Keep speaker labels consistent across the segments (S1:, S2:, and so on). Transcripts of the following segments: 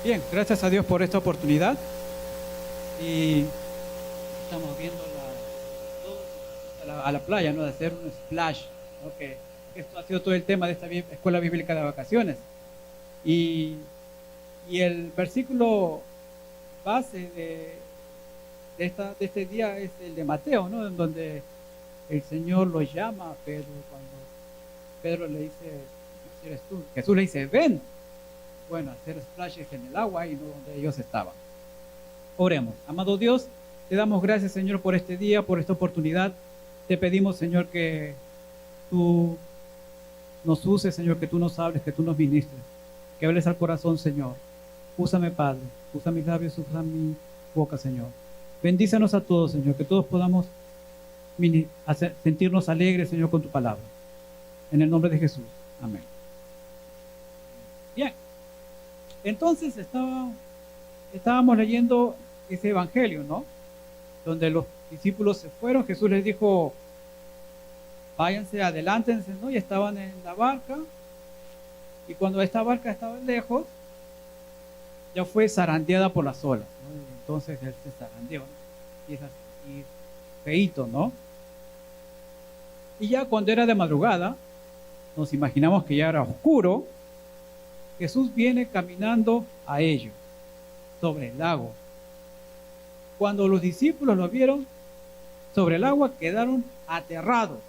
S1: Bien, gracias a Dios por esta oportunidad. Y estamos viendo a la playa, ¿no? De hacer un splash, ¿no? Que esto ha sido todo el tema de esta escuela bíblica de vacaciones. Y, y el versículo base de este día es el de Mateo, ¿no? En donde el Señor lo llama a Pedro cuando Pedro le dice, "Si eres tú". Jesús le dice, ven. Bueno, hacer splashes en el agua y no donde ellos estaban. Oremos. Amado Dios, te damos gracias, Señor, por este día, por esta oportunidad. Te pedimos, Señor, que tú nos uses, Señor, que tú nos hables, que tú nos ministres, que hables al corazón, Señor. Úsame, Padre, usa mis labios, usa mi boca, Señor. Bendícenos a todos, Señor, que todos podamos sentirnos alegres, Señor, con tu palabra. En el nombre de Jesús. Amén. Bien. Entonces estábamos leyendo ese evangelio, ¿no? Donde los discípulos se fueron, Jesús les dijo, váyanse, adelántense, ¿no? Y estaban en la barca, y cuando esta barca estaba lejos, ya fue zarandeada por las olas, ¿no? Y entonces él se zarandeó, ¿no? Y es así, feíto, ¿no? Y ya cuando era de madrugada, nos imaginamos que ya era oscuro, Jesús viene caminando a ellos sobre el lago. Cuando los discípulos lo vieron sobre el agua, quedaron aterrados,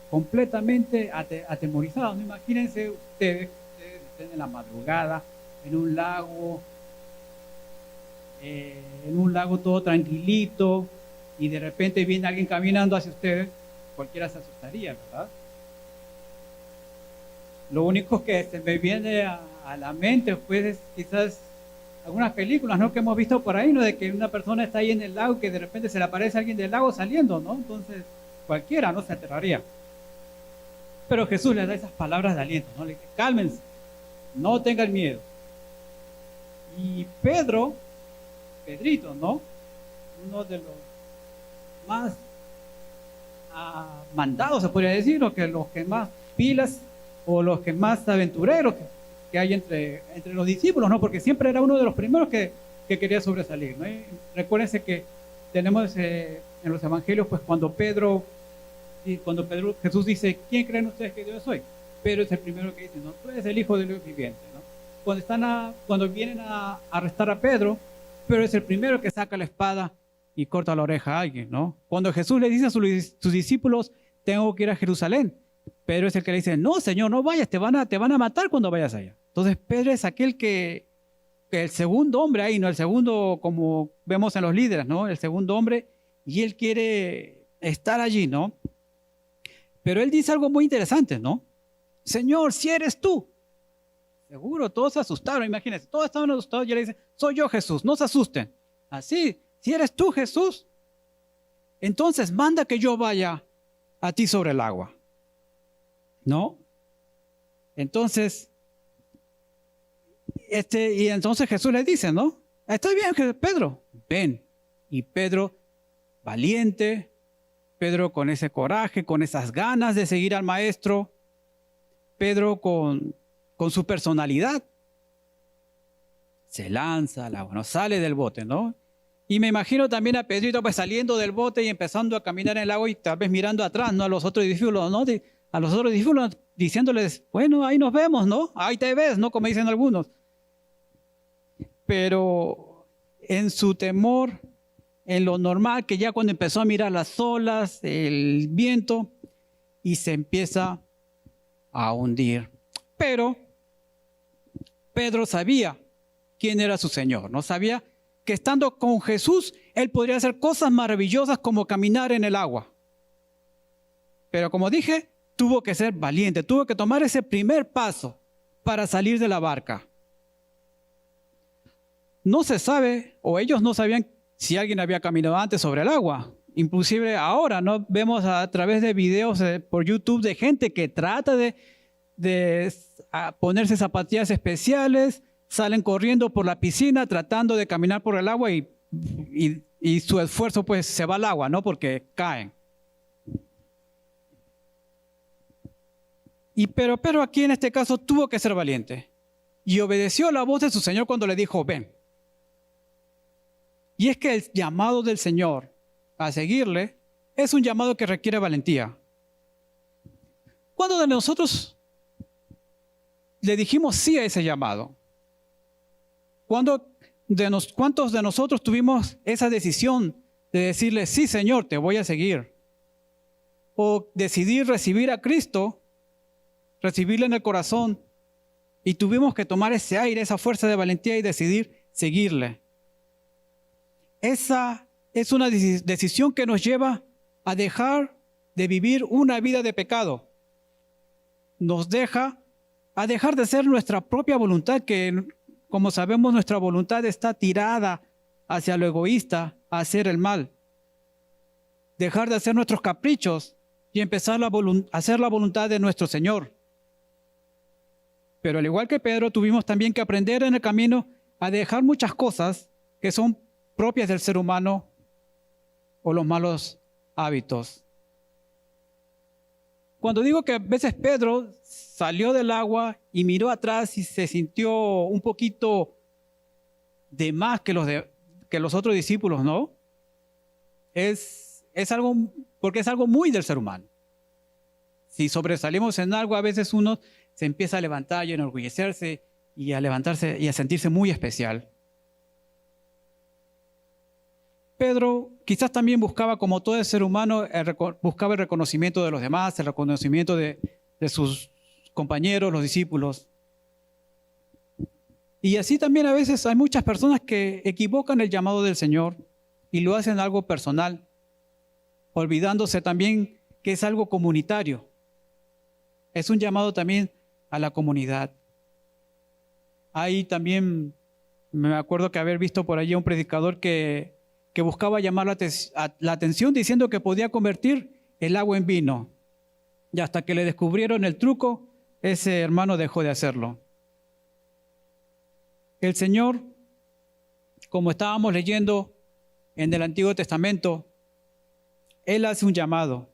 S1: completamente atemorizados. ¿No? Imagínense ustedes estén en la madrugada, en un lago todo tranquilito, y de repente viene alguien caminando hacia ustedes, cualquiera se asustaría, ¿verdad? Lo único que se me viene a la mente, pues, quizás algunas películas, ¿no? Que hemos visto por ahí, ¿no? De que una persona está ahí en el lago, que de repente se le aparece alguien del lago saliendo, ¿no? Entonces, cualquiera, ¿no? Se aterraría. Pero Jesús les da esas palabras de aliento, ¿no? Le dice, cálmense, no tengan miedo. Y Pedrito, ¿no? Uno de los más mandados, se podría decir, o que los que más pilas o los que más aventureros que hay entre los discípulos, ¿no? Porque siempre era uno de los primeros que quería sobresalir, ¿no? Y recuérdense que tenemos en los evangelios, pues cuando Jesús dice, ¿quién creen ustedes que yo soy? Pedro es el primero que dice, no, tú eres el Hijo del Dios viviente, ¿no? Cuando vienen a arrestar a Pedro es el primero que saca la espada y corta la oreja a alguien, ¿no? Cuando Jesús le dice a sus discípulos, tengo que ir a Jerusalén, Pedro es el que le dice, no, Señor, no vayas, te van a matar cuando vayas allá. Entonces Pedro es aquel que el segundo hombre ahí, ¿no? El segundo, como vemos en los líderes, ¿no? El segundo hombre, y él quiere estar allí, ¿no? Pero él dice algo muy interesante, ¿no? Señor, si eres tú. Seguro, todos se asustaron, imagínense, todos estaban asustados y él dice, soy yo Jesús, no se asusten. Así, si eres tú Jesús, entonces manda que yo vaya a ti sobre el agua. ¿No? Entonces, y entonces Jesús le dice, ¿no? Está bien, Pedro, ven. Y Pedro, valiente, Pedro con ese coraje, con esas ganas de seguir al maestro, Pedro con su personalidad, se lanza al agua, ¿no? Sale del bote, ¿no? Y me imagino también a Pedrito pues saliendo del bote y empezando a caminar en el agua y tal vez mirando atrás, ¿no? A los otros discípulos, ¿no? A los otros discípulos diciéndoles, bueno, ahí nos vemos, ¿no? Ahí te ves, ¿no? Como dicen algunos. Pero en su temor, en lo normal, que ya cuando empezó a mirar las olas, el viento, y se empieza a hundir. Pero Pedro sabía quién era su Señor, ¿no? Sabía que estando con Jesús, él podría hacer cosas maravillosas como caminar en el agua. Pero como dije, tuvo que ser valiente, tuvo que tomar ese primer paso para salir de la barca. No se sabe, o ellos no sabían si alguien había caminado antes sobre el agua. Inclusive ahora, ¿no? Vemos a través de videos por YouTube de gente que trata de ponerse zapatillas especiales, salen corriendo por la piscina tratando de caminar por el agua y su esfuerzo pues se va al agua, ¿no? Porque caen. Pero aquí en este caso tuvo que ser valiente. y obedeció la voz de su Señor cuando le dijo, ven. Y es que el llamado del Señor a seguirle es un llamado que requiere valentía. ¿Cuántos de nosotros le dijimos sí a ese llamado? ¿Cuántos de nosotros tuvimos esa decisión de decirle, sí, Señor, te voy a seguir? O decidir recibir a Cristo, recibirle en el corazón, y tuvimos que tomar ese aire, esa fuerza de valentía y decidir seguirle. Esa es una decisión que nos lleva a dejar de vivir una vida de pecado. Nos deja a dejar de ser nuestra propia voluntad, que como sabemos nuestra voluntad está tirada hacia lo egoísta, a hacer el mal. Dejar de hacer nuestros caprichos y empezar a hacer la voluntad de nuestro Señor. Pero al igual que Pedro, tuvimos también que aprender en el camino a dejar muchas cosas que son propias del ser humano o los malos hábitos. Cuando digo que a veces Pedro salió del agua y miró atrás y se sintió un poquito de más que los otros discípulos, ¿no? Es algo, porque es algo muy del ser humano. Si sobresalimos en algo, a veces uno se empieza a levantar y a enorgullecerse y a levantarse y a sentirse muy especial. Pedro quizás también buscaba, como todo el ser humano, buscaba el reconocimiento de los demás, el reconocimiento de sus compañeros, los discípulos. Y así también a veces hay muchas personas que equivocan el llamado del Señor y lo hacen algo personal, olvidándose también que es algo comunitario. Es un llamado también a la comunidad. Hay también, me acuerdo que haber visto por allí a un predicador que buscaba llamar la atención diciendo que podía convertir el agua en vino. Y hasta que le descubrieron el truco, ese hermano dejó de hacerlo. El Señor, como estábamos leyendo en el Antiguo Testamento, Él hace un llamado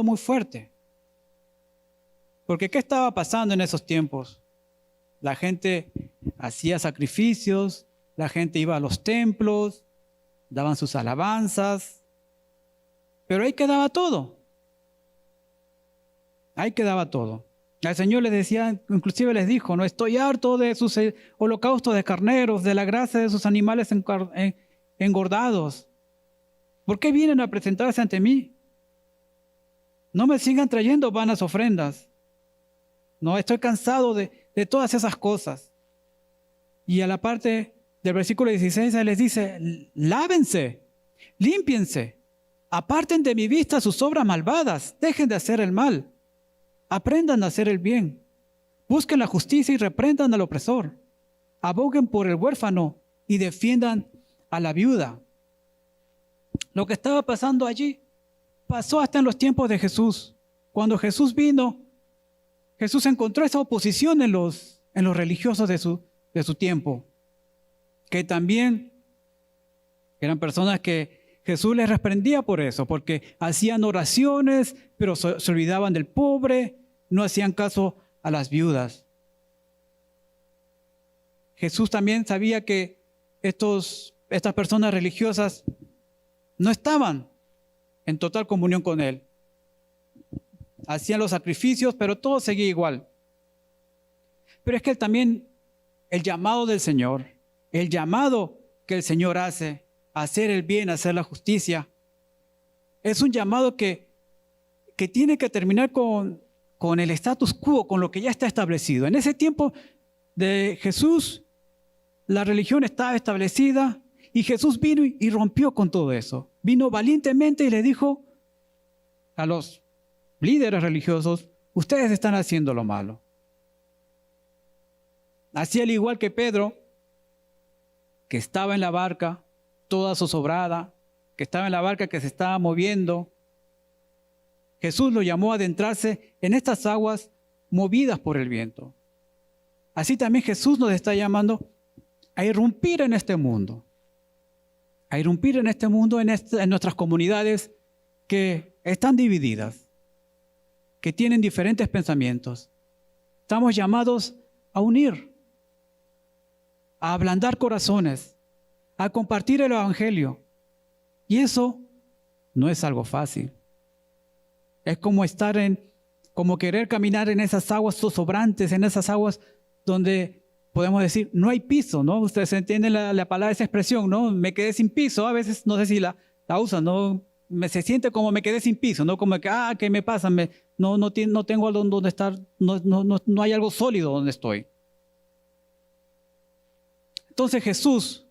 S1: muy fuerte. Porque ¿qué estaba pasando en esos tiempos? La gente hacía sacrificios, la gente iba a los templos, daban sus alabanzas, pero ahí quedaba todo. Ahí quedaba todo. El Señor les decía, inclusive les dijo, no estoy harto de sus holocaustos de carneros, de la grasa de sus animales engordados. ¿Por qué vienen a presentarse ante mí? No me sigan trayendo vanas ofrendas. No, estoy cansado de todas esas cosas. Y a la parte del versículo 16 les dice, lávense, límpiense, aparten de mi vista sus obras malvadas, dejen de hacer el mal, aprendan a hacer el bien, busquen la justicia y reprendan al opresor, aboguen por el huérfano y defiendan a la viuda. Lo que estaba pasando allí pasó hasta en los tiempos de Jesús. Cuando Jesús vino, Jesús encontró esa oposición en los religiosos de su tiempo, que también eran personas que Jesús les reprendía por eso, porque hacían oraciones, pero se olvidaban del pobre, no hacían caso a las viudas. Jesús también sabía que estas personas religiosas no estaban en total comunión con Él. Hacían los sacrificios, pero todo seguía igual. Pero es que también el llamado del Señor, el llamado que el Señor hace a hacer el bien, a hacer la justicia, es un llamado que tiene que terminar con el status quo, con lo que ya está establecido. En ese tiempo de Jesús, la religión estaba establecida y Jesús vino y rompió con todo eso. Vino valientemente y le dijo a los líderes religiosos, ustedes están haciendo lo malo. Así al igual que Pedro, que estaba en la barca, toda zozobrada, que estaba en la barca que se estaba moviendo, Jesús lo llamó a adentrarse en estas aguas movidas por el viento. Así también Jesús nos está llamando a irrumpir en este mundo. A irrumpir en este mundo, en nuestras comunidades que están divididas, que tienen diferentes pensamientos. Estamos llamados a unir a ablandar corazones, a compartir el evangelio. Y eso no es algo fácil. Es como como querer caminar en esas aguas zozobrantes, en esas aguas donde podemos decir, no hay piso, ¿no? Ustedes entienden la palabra, esa expresión, ¿no? Me quedé sin piso. A veces, no sé si la usan, ¿no? Se siente como me quedé sin piso, ¿no? Como que, ¿qué me pasa? No tengo algo donde estar, no hay algo sólido donde estoy. Entonces Jesús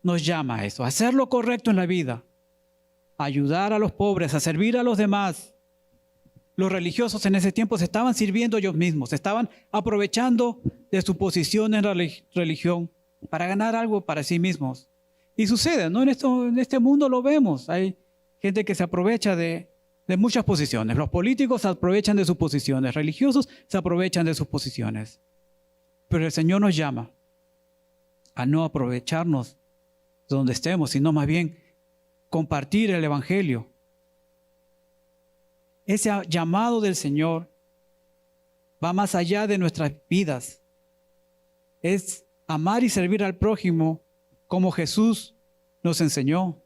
S1: nos llama a eso, a hacer lo correcto en la vida, a ayudar a los pobres, a servir a los demás. Los religiosos en ese tiempo se estaban sirviendo ellos mismos, se estaban aprovechando de su posición en la religión para ganar algo para sí mismos. Y sucede, ¿no? En este mundo lo vemos. Hay gente que se aprovecha de muchas posiciones. Los políticos se aprovechan de sus posiciones, religiosos se aprovechan de sus posiciones. Pero el Señor nos llama a no aprovecharnos de donde estemos, sino más bien compartir el evangelio. Ese llamado del Señor va más allá de nuestras vidas. Es amar y servir al prójimo como Jesús nos enseñó.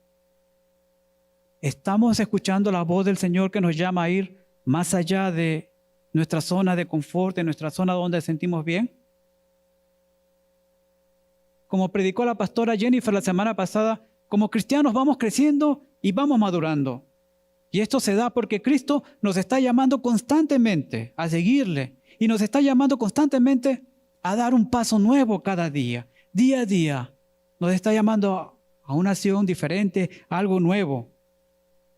S1: Estamos escuchando la voz del Señor que nos llama a ir más allá de nuestra zona de confort, de nuestra zona donde sentimos bien. Como predicó la pastora Jennifer la semana pasada, como cristianos vamos creciendo y vamos madurando. Y esto se da porque Cristo nos está llamando constantemente a seguirle y nos está llamando constantemente a dar un paso nuevo cada día, día a día. Nos está llamando a una acción diferente, a algo nuevo.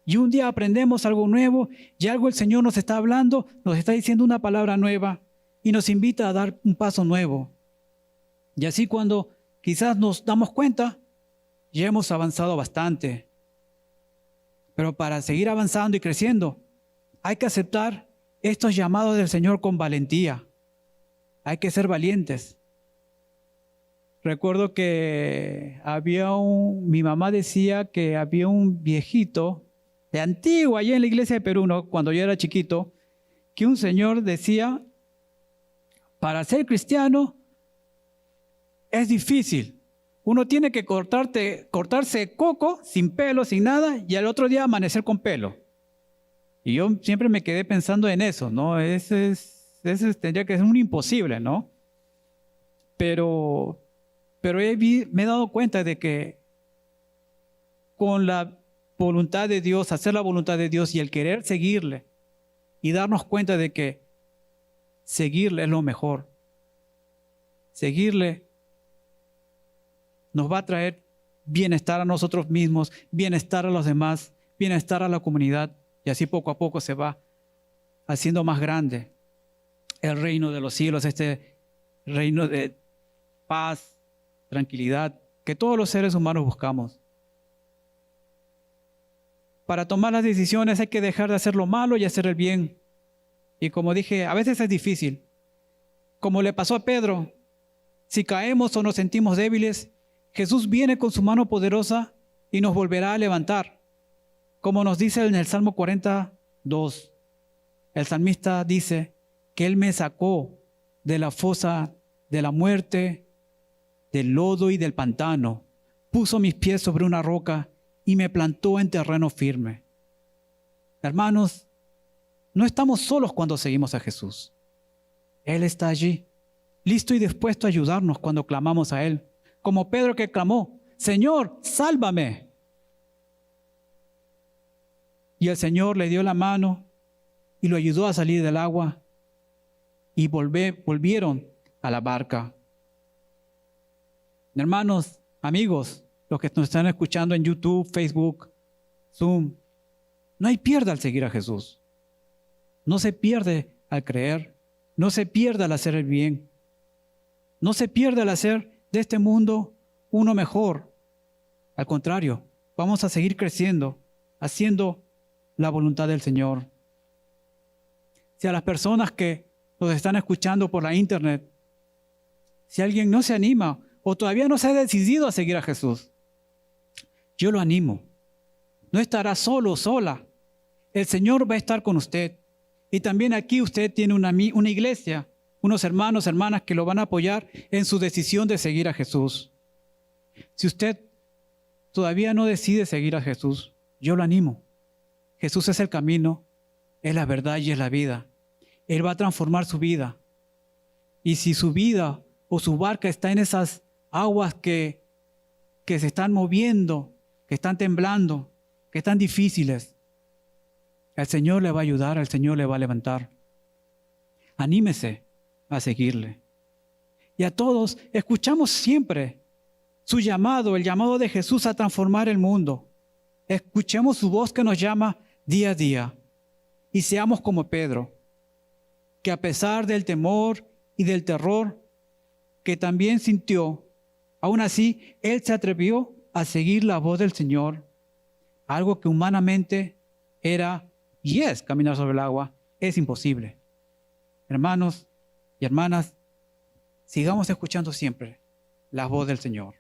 S1: Y un día aprendemos algo nuevo y algo el Señor nos está hablando, nos está diciendo una palabra nueva y nos invita a dar un paso nuevo. Y así cuando quizás nos damos cuenta, ya hemos avanzado bastante. Pero para seguir avanzando y creciendo, hay que aceptar estos llamados del Señor con valentía. Hay que ser valientes. Recuerdo que mi mamá decía que había un viejito de antiguo allá en la iglesia de Perú, ¿no? Cuando yo era chiquito, que un señor decía, para ser cristiano es difícil. Uno tiene que cortarse coco, sin pelo, sin nada, y al otro día amanecer con pelo. Y yo siempre me quedé pensando en eso, ¿no? Ese tendría que ser un imposible, ¿no? Pero me he dado cuenta de que con la voluntad de Dios, hacer la voluntad de Dios y el querer seguirle, y darnos cuenta de que seguirle es lo mejor. Seguirle nos va a traer bienestar a nosotros mismos, bienestar a los demás, bienestar a la comunidad, y así poco a poco se va haciendo más grande el reino de los cielos, este reino de paz, tranquilidad, que todos los seres humanos buscamos. Para tomar las decisiones hay que dejar de hacer lo malo y hacer el bien. Y como dije, a veces es difícil. Como le pasó a Pedro, si caemos o nos sentimos débiles, Jesús viene con su mano poderosa y nos volverá a levantar. Como nos dice en el Salmo 42, el salmista dice que Él me sacó de la fosa de la muerte, del lodo y del pantano, puso mis pies sobre una roca y me plantó en terreno firme. Hermanos, no estamos solos cuando seguimos a Jesús. Él está allí, listo y dispuesto a ayudarnos cuando clamamos a Él. Como Pedro que clamó, Señor, sálvame. Y el Señor le dio la mano y lo ayudó a salir del agua y volvieron a la barca. Hermanos, amigos, los que nos están escuchando en YouTube, Facebook, Zoom, no hay pierde al seguir a Jesús. No se pierde al creer, no se pierde al hacer el bien, no se pierde al hacer de este mundo uno mejor. Al contrario, vamos a seguir creciendo, haciendo la voluntad del Señor. Si a las personas que nos están escuchando por la internet, si alguien no se anima o todavía no se ha decidido a seguir a Jesús, yo lo animo. No estará solo o sola. El Señor va a estar con usted. Y también aquí usted tiene una iglesia, unos hermanos, hermanas que lo van a apoyar en su decisión de seguir a Jesús. Si usted todavía no decide seguir a Jesús, yo lo animo. Jesús es el camino, es la verdad y es la vida. Él va a transformar su vida. Y si su vida o su barca está en esas aguas que se están moviendo, que están temblando, que están difíciles, el Señor le va a ayudar, el Señor le va a levantar. Anímese a seguirle. Y a todos, escuchamos siempre su llamado, el llamado de Jesús a transformar el mundo. Escuchemos su voz que nos llama día a día. Y seamos como Pedro, que a pesar del temor y del terror que también sintió, aún así, él se atrevió a seguir la voz del Señor, algo que humanamente era y es caminar sobre el agua, es imposible. Hermanos y hermanas, sigamos escuchando siempre la voz del Señor.